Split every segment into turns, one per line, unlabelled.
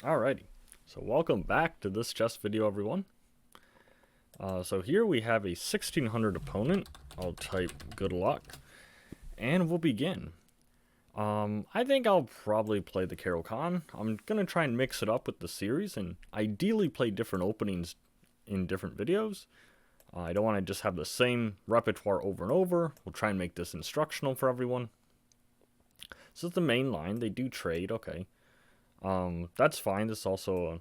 Alrighty, so welcome back to this chess video, everyone. So here we have a 1600 opponent. I'll type good luck, and we'll begin. I think I'll probably play the Caro-Kann. I'm going to try and mix it up with the series, and ideally play different openings in different videos. I don't want to just have the same repertoire over and over. We'll try and make this instructional for everyone. So it's the main line. They do trade, okay. That's fine. This is also a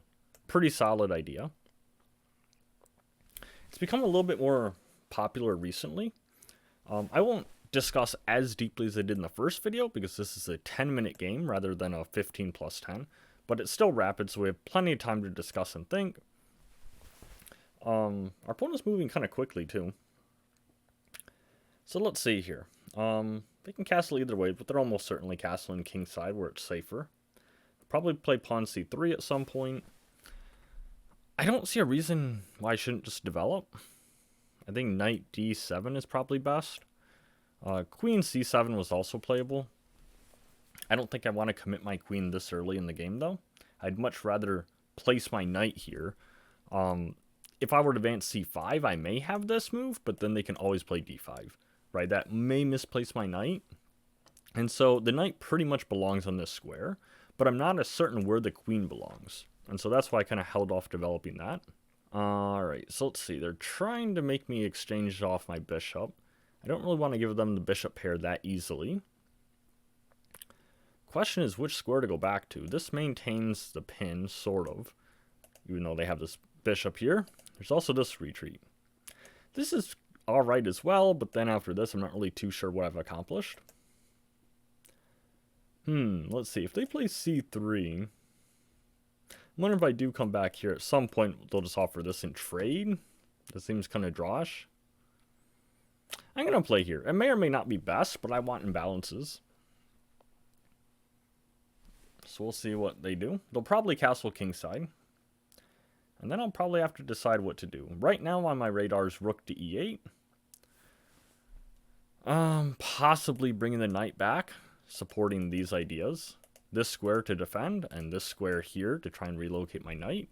pretty solid idea. It's become a little bit more popular recently. I won't discuss as deeply as I did in the first video because this is a 10-minute game rather than a 15 plus 10. But it's still rapid, so we have plenty of time to discuss and think. Our opponent's moving kind of quickly too. So let's see here. They can castle either way, but they're almost certainly castling kingside where it's safer. Probably play pawn c3 at some point. I don't see a reason why I shouldn't just develop. I think knight d7 is probably best. Queen c7 was also playable. I don't think I want to commit my queen this early in the game, though. I'd much rather place my knight here. If I were to advance c5, I may have this move, but then they can always play d5. Right? That may misplace my knight. And so the knight pretty much belongs on this square, but I'm not as certain where the queen belongs. And so that's why I kind of held off developing that. Alright, so let's see. They're trying to make me exchange off my bishop. I don't really want to give them the bishop pair that easily. Question is which square to go back to. This maintains the pin, sort of. Even though they have this bishop here. There's also this retreat. This is alright as well, but then after this I'm not really too sure what I've accomplished. Let's see. If they play c3, I wonder if I do come back here at some point, they'll just offer this in trade. This seems kind of drawish. I'm going to play here. It may or may not be best, but I want imbalances. So we'll see what they do. They'll probably castle kingside. And then I'll probably have to decide what to do. Right now on my radar is rook to e8. Possibly bringing the knight back, supporting these ideas. This square to defend, and this square here to try and relocate my knight.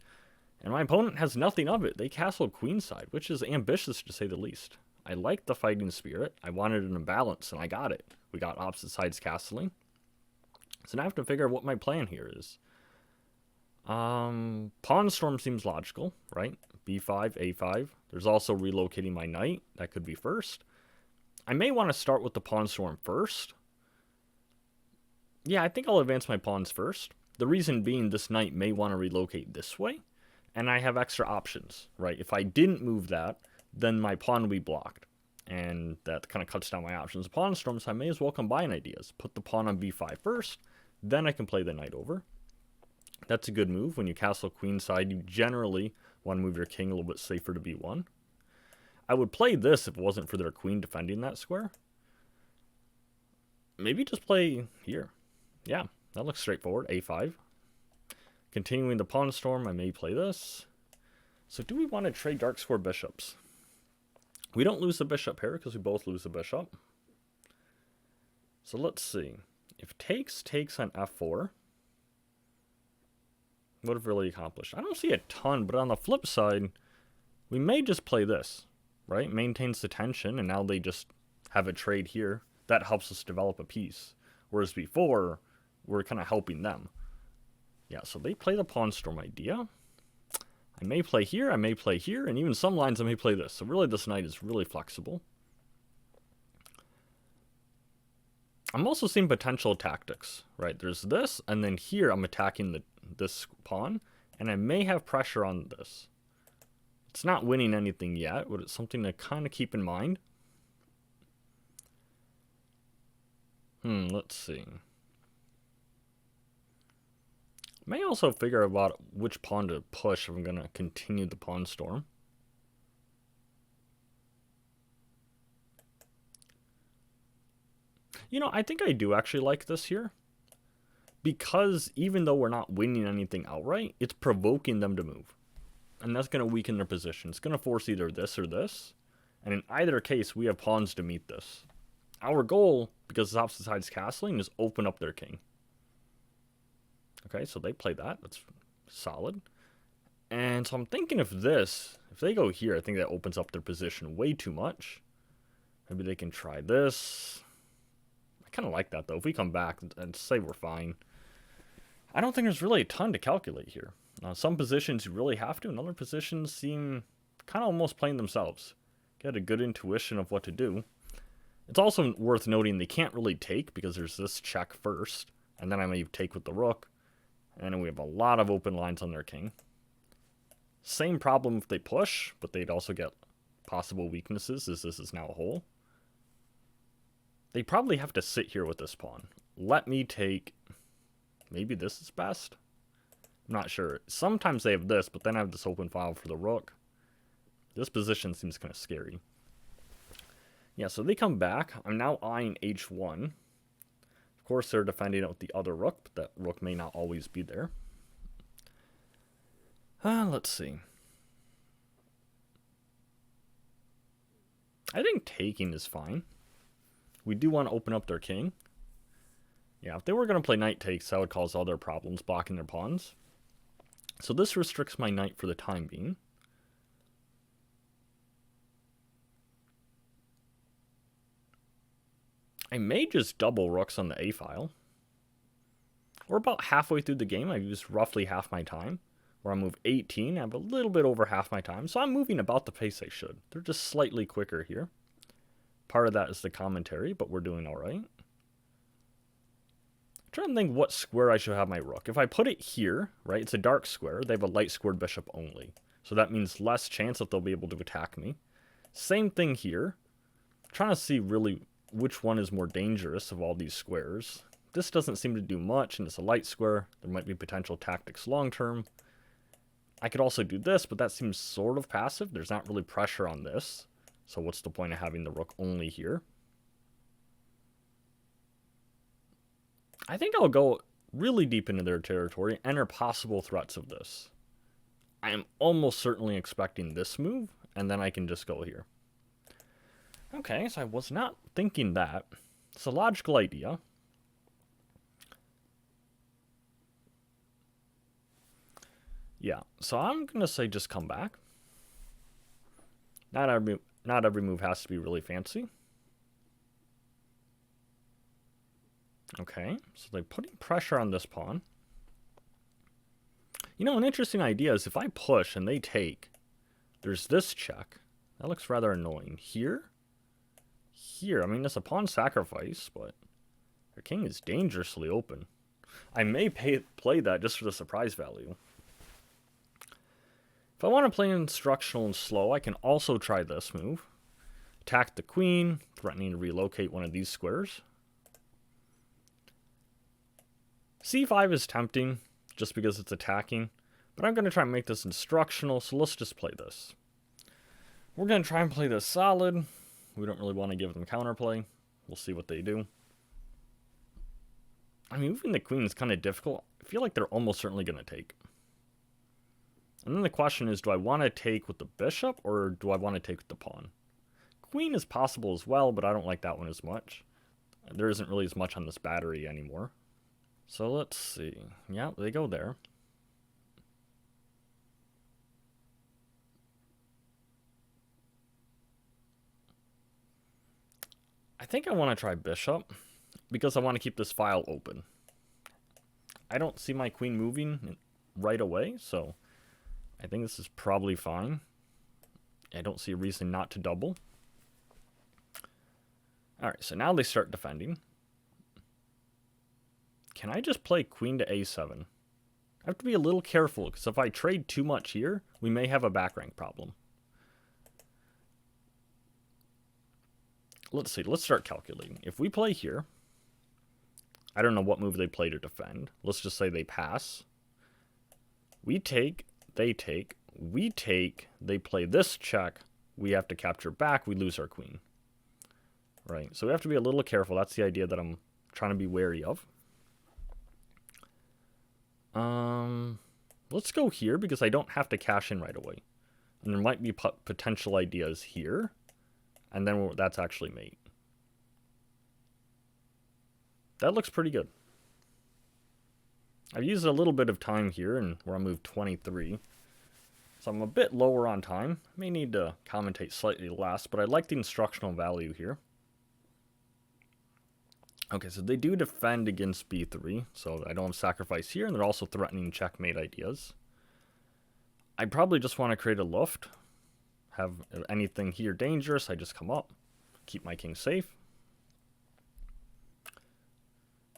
And my opponent has nothing of it. They castled queenside, which is ambitious to say the least. I like the fighting spirit. I wanted an imbalance, and I got it. We got opposite sides castling. So now I have to figure out what my plan here is. Pawn storm seems logical, right? b5, a5. There's also relocating my knight. That could be first. I may want to start with the pawn storm first. Yeah, I think I'll advance my pawns first. The reason being this knight may want to relocate this way. And I have extra options, right? If I didn't move that, then my pawn would be blocked. And that kind of cuts down my options. Pawn storm, so I may as well combine ideas. Put the pawn on b5 first. Then I can play the knight over. That's a good move. When you castle queenside, you generally want to move your king a little bit safer to b1. I would play this if it wasn't for their queen defending that square. Maybe just play here. Yeah, that looks straightforward. a5. Continuing the pawn storm, I may play this. So do we want to trade dark square bishops? We don't lose the bishop here because we both lose the bishop. So let's see. If takes on f4, what have really accomplished? I don't see a ton, but on the flip side, we may just play this, right? Maintains the tension, and now they just have a trade here. That helps us develop a piece. Whereas before, we're kind of helping them. Yeah, so they play the pawn storm idea. I may play here, I may play here, and even some lines I may play this. So really this knight is really flexible. I'm also seeing potential tactics, right? There's this, and then here I'm attacking this pawn, and I may have pressure on this. It's not winning anything yet, but it's something to kind of keep in mind. Let's see. May also figure out which pawn to push if I'm going to continue the pawn storm. You know, I think I do actually like this here. Because even though we're not winning anything outright, it's provoking them to move. And that's going to weaken their position. It's going to force either this or this. And in either case, we have pawns to meet this. Our goal, because it's opposite sides castling, is open up their king. Okay, so they play that. That's Solid. And so I'm thinking if they go here, I think that opens up their position way too much. Maybe they can try this. I kind of like that, though. If we come back and say we're fine, I don't think there's really a ton to calculate here. Some positions you really have to, and other positions seem kind of almost playing themselves. Get a good intuition of what to do. It's also worth noting they can't really take because there's this check first, and then I may take with the rook, and then we have a lot of open lines on their king. Same problem if they push, but they'd also get possible weaknesses as this is now a hole. They probably have to sit here with this pawn. Let me take... Maybe this is best? I'm not sure. Sometimes they have this, but then I have this open file for the rook. This position seems kind of scary. Yeah, so they come back. I'm now eyeing h1. Of course, they're defending it with the other rook, but that rook may not always be there. Let's see. I think taking is fine. We do want to open up their king. Yeah, if they were going to play knight takes, that would cause other problems, blocking their pawns. So this restricts my knight for the time being. I may just double rooks on the A file. We're about halfway through the game. I've used roughly half my time. Where I move 18, I have a little bit over half my time. So I'm moving about the pace I should. They're just slightly quicker here. Part of that is the commentary, but we're doing all right. I'm trying to think what square I should have my rook. If I put it here, right, it's a dark square. They have a light squared bishop only. So that means less chance that they'll be able to attack me. Same thing here. I'm trying to see really which one is more dangerous of all these squares. This doesn't seem to do much, and it's a light square. There might be potential tactics long term. I could also do this, but that seems sort of passive. There's not really pressure on this. So what's the point of having the rook only here? I think I'll go really deep into their territory, enter possible threats of this. I am almost certainly expecting this move, and then I can just go here. Okay, so I was not thinking that. It's a logical idea. Yeah, so I'm going to say just come back. Not every move has to be really fancy. Okay, so they're putting pressure on this pawn. You know, an interesting idea is if I push and they take, there's this check. That looks rather annoying. Here? Here. I mean, it's a pawn sacrifice, but their king is dangerously open. I may play that just for the surprise value. If I want to play instructional and slow, I can also try this move. Attack the queen, threatening to relocate one of these squares. c5 is tempting, just because it's attacking. But I'm going to try and make this instructional, so let's just play this. We're going to try and play this solid. We don't really want to give them counterplay. We'll see what they do. I mean, moving the queen is kind of difficult. I feel like they're almost certainly going to take. And then the question is, do I want to take with the bishop, or do I want to take with the pawn? Queen is possible as well, but I don't like that one as much. There isn't really as much on this battery anymore. So let's see. Yeah, they go there. I think I want to try bishop, because I want to keep this file open. I don't see my queen moving right away, so I think this is probably fine. I don't see a reason not to double. Alright, so now they start defending. Can I just play queen to a7? I have to be a little careful, because if I trade too much here, we may have a back rank problem. Let's see, let's start calculating. If we play here, I don't know what move they play to defend. Let's just say they pass. We take, they take, we take, they play this check, we have to capture back, we lose our queen. Right, so we have to be a little careful. That's the idea that I'm trying to be wary of. Let's go here because I don't have to cash in right away. And there might be potential ideas here. And then that's actually mate. That looks pretty good. I've used a little bit of time here, and where I moved 23. So I'm a bit lower on time. May need to commentate slightly less, but I like the instructional value here. Okay, so they do defend against b3, so I don't have sacrifice here, and they're also threatening checkmate ideas. I probably just want to create a luft. Have anything here dangerous, I just come up. Keep my king safe.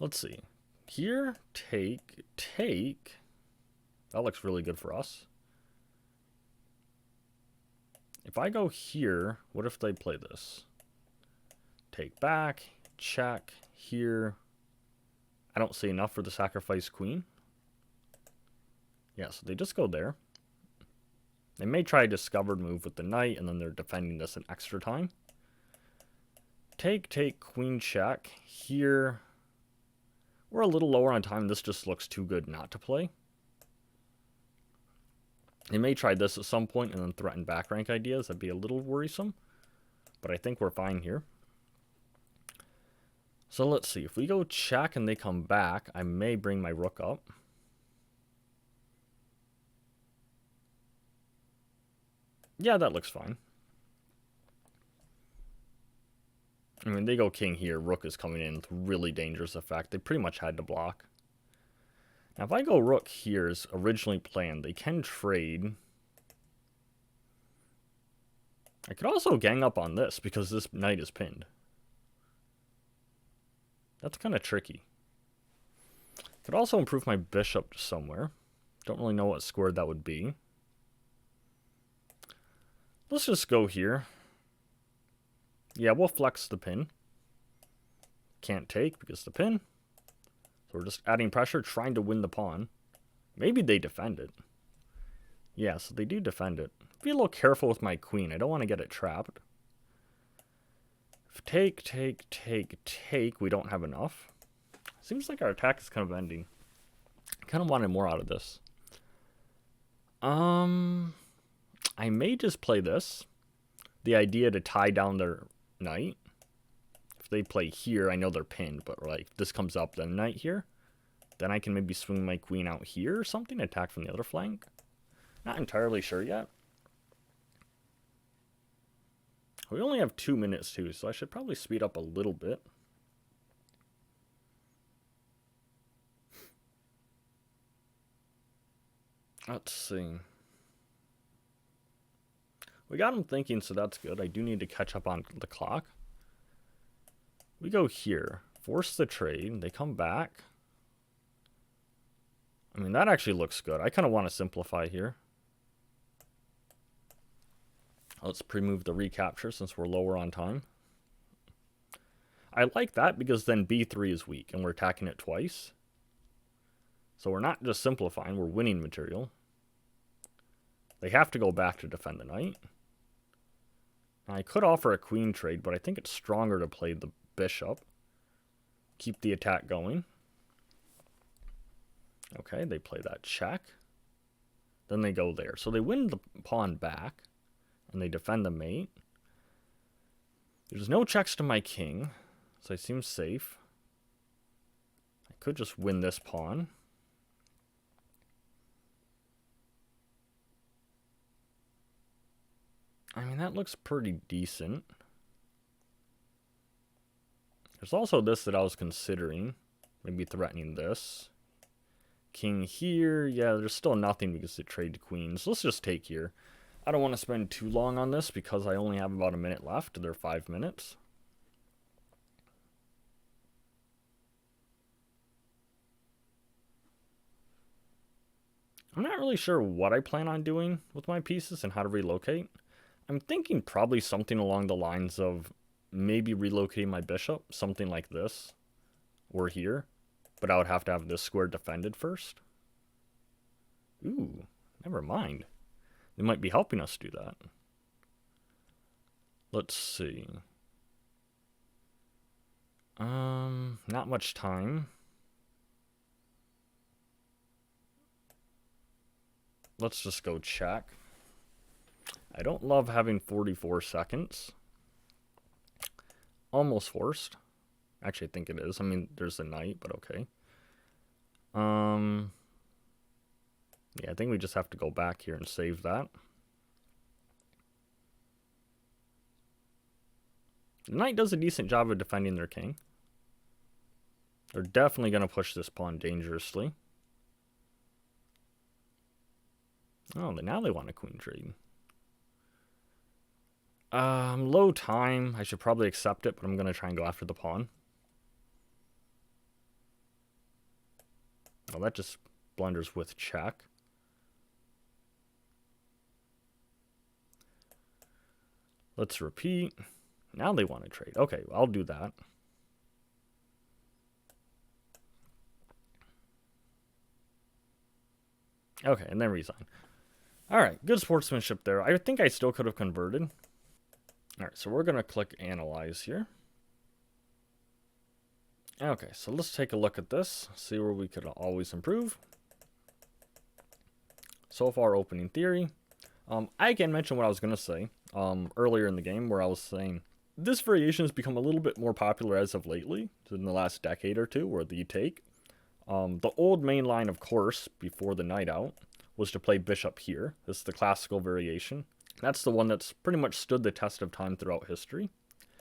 Let's see. Here, take. That looks really good for us. If I go here, what if they play this? Take back, check, here. I don't see enough for the sacrifice queen. Yeah, so they just go there. They may try a discovered move with the knight, and then they're defending this an extra time. Take, queen check. Here, we're a little lower on time. This just looks too good not to play. They may try this at some point and then threaten back rank ideas. That'd be a little worrisome, but I think we're fine here. So let's see. If we go check and they come back, I may bring my rook up. Yeah, that looks fine. I mean, they go king here. Rook is coming in with really dangerous effect. They pretty much had to block. Now, if I go rook here as originally planned, they can trade. I could also gang up on this because this knight is pinned. That's kind of tricky. Could also improve my bishop to somewhere. Don't really know what square that would be. Let's just go here. Yeah, we'll flex the pin. Can't take because the pin. So we're just adding pressure, trying to win the pawn. Maybe they defend it. Yeah, so they do defend it. Be a little careful with my queen. I don't want to get it trapped. If take, we don't have enough. Seems like our attack is kind of ending. I kind of wanted more out of this. I may just play this. The idea to tie down their knight. If they play here, I know they're pinned, but like if this comes up, then knight here. Then I can maybe swing my queen out here or something, attack from the other flank. Not entirely sure yet. We only have 2 minutes too, so I should probably speed up a little bit. Let's see. We got him thinking, so that's good. I do need to catch up on the clock. We go here. Force the trade. They come back. I mean, that actually looks good. I kind of want to simplify here. Let's pre-move the recapture since we're lower on time. I like that because then b3 is weak and we're attacking it twice. So we're not just simplifying, we're winning material. They have to go back to defend the knight. I could offer a queen trade, but I think it's stronger to play the bishop. Keep the attack going. Okay, they play that check. Then they go there. So they win the pawn back, and they defend the mate. There's no checks to my king, so I seem safe. I could just win this pawn. I mean, that looks pretty decent. There's also this that I was considering. Maybe threatening this. King here. Yeah, there's still nothing because they trade queens. Let's just take here. I don't want to spend too long on this because I only have about a minute left. They're 5 minutes. I'm not really sure what I plan on doing with my pieces and how to relocate. I'm thinking probably something along the lines of maybe relocating my bishop, something like this, or here, but I would have to have this square defended first. Ooh, never mind. They might be helping us do that. Let's see. Not much time. Let's just go check. I don't love having 44 seconds. Almost forced. Actually, I think it is. I mean, there's a knight, but okay. Yeah, I think we just have to go back here and save that. The knight does a decent job of defending their king. They're definitely going to push this pawn dangerously. Oh, now they want a queen trade. Low time. I should probably accept it, but I'm going to try and go after the pawn. Well, that just blunders with check. Let's repeat. Now they want to trade. Okay, I'll do that. Okay, and then resign. Alright, good sportsmanship there. I think I still could have converted. Alright, so we're going to click Analyze here. Okay, so let's take a look at this. See where we could always improve. So far, opening theory. I again mentioned what I was going to say earlier in the game, where I was saying this variation has become a little bit more popular as of lately, in the last decade or two, where you take. The old main line, of course, before the knight out, was to play bishop here. This is the classical variation. That's the one that's pretty much stood the test of time throughout history.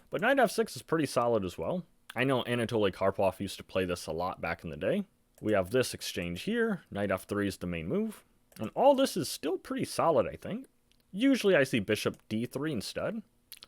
But knight f6 is pretty solid as well. I know Anatoly Karpov used to play this a lot back in the day. We have this exchange here. Knight f3 is the main move. And all this is still pretty solid, I think. Usually I see bishop d3 instead.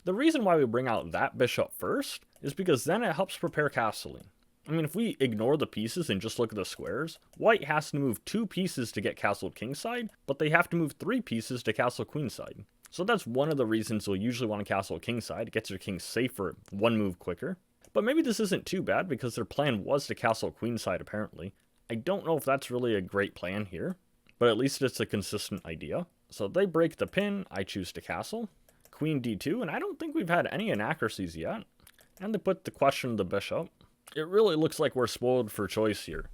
The reason why we bring out that bishop first is because then it helps prepare castling. I mean, if we ignore the pieces and just look at the squares, white has to move 2 pieces to get castled kingside, but they have to move 3 pieces to castle queenside. So that's one of the reasons you'll usually want to castle kingside. It gets your king safer 1 move quicker. But maybe this isn't too bad because their plan was to castle queenside apparently. I don't know if that's really a great plan here, but at least it's a consistent idea. So they break the pin, I choose to castle. Queen d2, and I don't think we've had any inaccuracies yet. And they put the question of the bishop. It really looks like we're spoiled for choice here.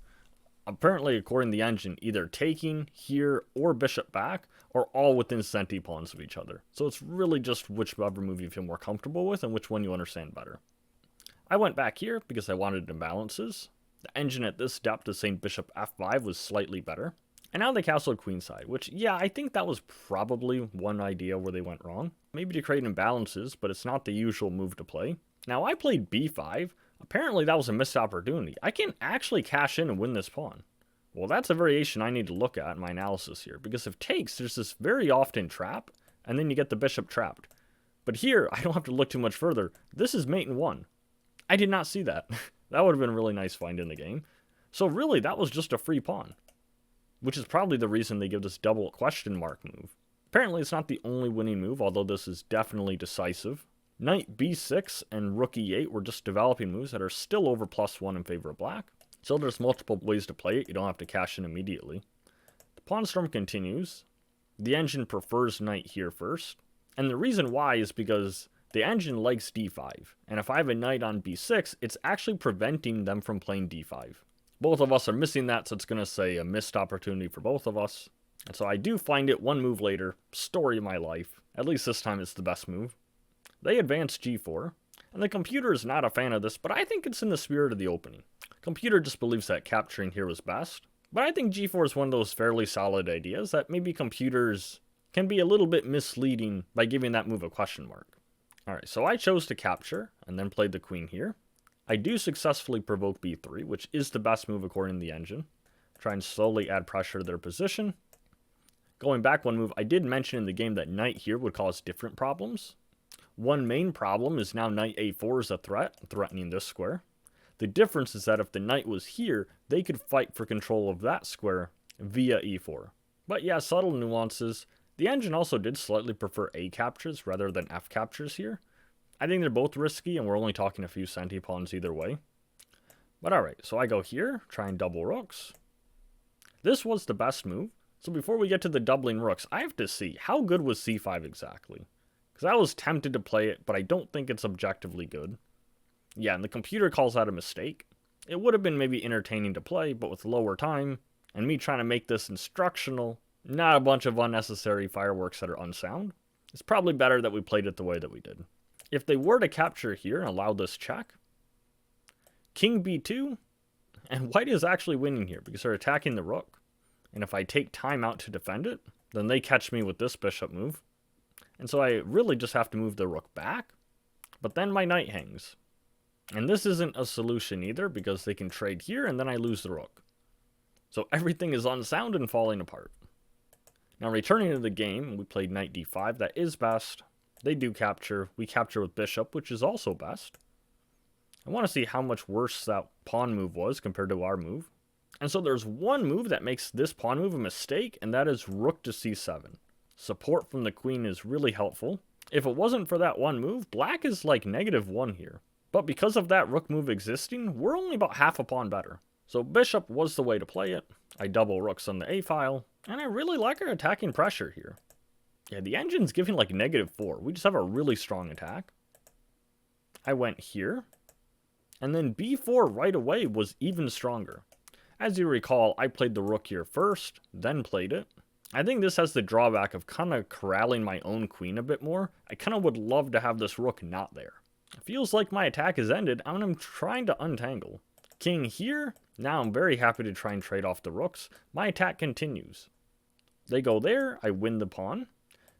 Apparently, according to the engine, either taking here or bishop back are all within centipawns of each other. So it's really just whichever move you feel more comfortable with and which one you understand better. I went back here because I wanted imbalances. The engine at this depth is saying bishop f5 was slightly better. And now they castled queenside, which, yeah, I think that was probably one idea where they went wrong. Maybe to create imbalances, but it's not the usual move to play. Now, I played b5. Apparently, that was a missed opportunity. I can actually cash in and win this pawn. Well, that's a variation I need to look at in my analysis here, because if takes, there's this very often trap, and then you get the bishop trapped. But here, I don't have to look too much further. This is mate in 1. I did not see that. That would have been a really nice find in the game. So really, that was just a free pawn, which is probably the reason they give this double question mark move. Apparently, it's not the only winning move, although this is definitely decisive. Knight b6 and rook e8 were just developing moves that are still over +1 in favor of black. So there's multiple ways to play it. You don't have to cash in immediately. The pawn storm continues. The engine prefers knight here first. And the reason why is because the engine likes d5. And if I have a knight on b6, it's actually preventing them from playing d5. Both of us are missing that, so it's going to say a missed opportunity for both of us. And so I do find it 1 move later. Story of my life. At least this time it's the best move. They advance g4, and the computer is not a fan of this, but I think it's in the spirit of the opening. Computer just believes that capturing here was best, but I think g4 is one of those fairly solid ideas that maybe computers can be a little bit misleading by giving that move a question mark. Alright, so I chose to capture, and then played the queen here. I do successfully provoke b3, which is the best move according to the engine. Try and slowly add pressure to their position. Going back 1 move, I did mention in the game that knight here would cause different problems. One main problem is now knight a4 is a threat, threatening this square. The difference is that if the knight was here, they could fight for control of that square via e4. But yeah, subtle nuances. The engine also did slightly prefer a captures rather than f captures here. I think they're both risky, and we're only talking a few centipawns either way. But alright, so I go here, try and double rooks. This was the best move. So before we get to the doubling rooks, I have to see, how good was c5 exactly? Because I was tempted to play it, but I don't think it's objectively good. Yeah, and the computer calls that a mistake. It would have been maybe entertaining to play, but with lower time, and me trying to make this instructional, not a bunch of unnecessary fireworks that are unsound, it's probably better that we played it the way that we did. If they were to capture here and allow this check, king b2, And white is actually winning here because they're attacking the rook. And if I take time out to defend it, then they catch me with this bishop move. And so I really just have to move the rook back. But then my knight hangs. And this isn't a solution either because they can trade here and then I lose the rook. So everything is unsound and falling apart. Now returning to the game, we played knight d5. That is best. They do capture. We capture with bishop, which is also best. I want to see how much worse that pawn move was compared to our move. And so there's one move that makes this pawn move a mistake, and that is rook to c7. Support from the queen is really helpful. If it wasn't for that one move, black is like -1 here. But because of that rook move existing, we're only about half a pawn better. So bishop was the way to play it. I double rooks on the a file, and I really like our attacking pressure here. Yeah, the engine's giving like -4. We just have a really strong attack. I went here, and then b4 right away was even stronger. As you recall, I played the rook here first, then played it. I think this has the drawback of kind of corralling my own queen a bit more. I kind of would love to have this rook not there. It feels like my attack is ended, and I'm trying to untangle. King here, now I'm very happy to try and trade off the rooks. My attack continues. They go there, I win the pawn.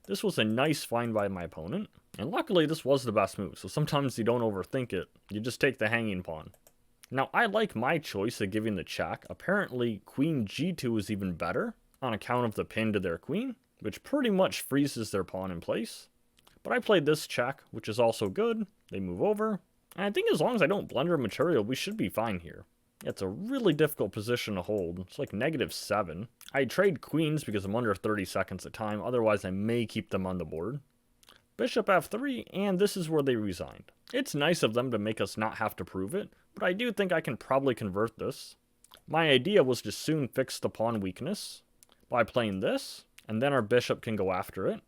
This was a nice find by my opponent, and luckily this was the best move, so sometimes you don't overthink it, you just take the hanging pawn. Now I like my choice of giving the check. Apparently queen g2 is even better on account of the pin to their queen, which pretty much freezes their pawn in place. But I played this check, which is also good. They move over, and I think as long as I don't blunder material, we should be fine here. It's a really difficult position to hold. It's like -7. I trade queens because I'm under 30 seconds at time, otherwise I may keep them on the board. Bishop f3, and this is where they resigned. It's nice of them to make us not have to prove it, but I do think I can probably convert this. My idea was to soon fix the pawn weakness by playing this, and then our bishop can go after it.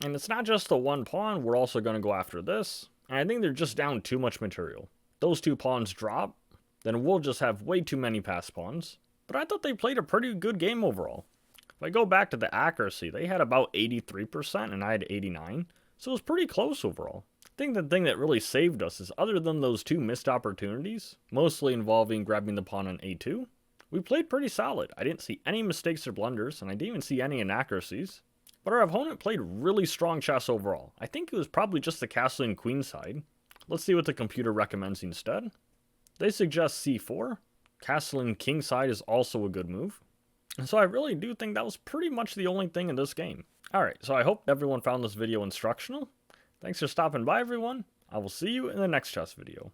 And it's not just the one pawn, we're also going to go after this, and I think they're just down too much material. Those two pawns drop, then we'll just have way too many passed pawns. But I thought they played a pretty good game overall. If I go back to the accuracy, they had about 83% and I had 89%, so it was pretty close overall. I think the thing that really saved us is other than those two missed opportunities, mostly involving grabbing the pawn on a2, we played pretty solid. I didn't see any mistakes or blunders, and I didn't even see any inaccuracies. But our opponent played really strong chess overall. I think it was probably just the castling queenside. Let's see what the computer recommends instead. They suggest c4. Castling kingside is also a good move. And so I really do think that was pretty much the only thing in this game. Alright, so I hope everyone found this video instructional. Thanks for stopping by, everyone. I will see you in the next chess video.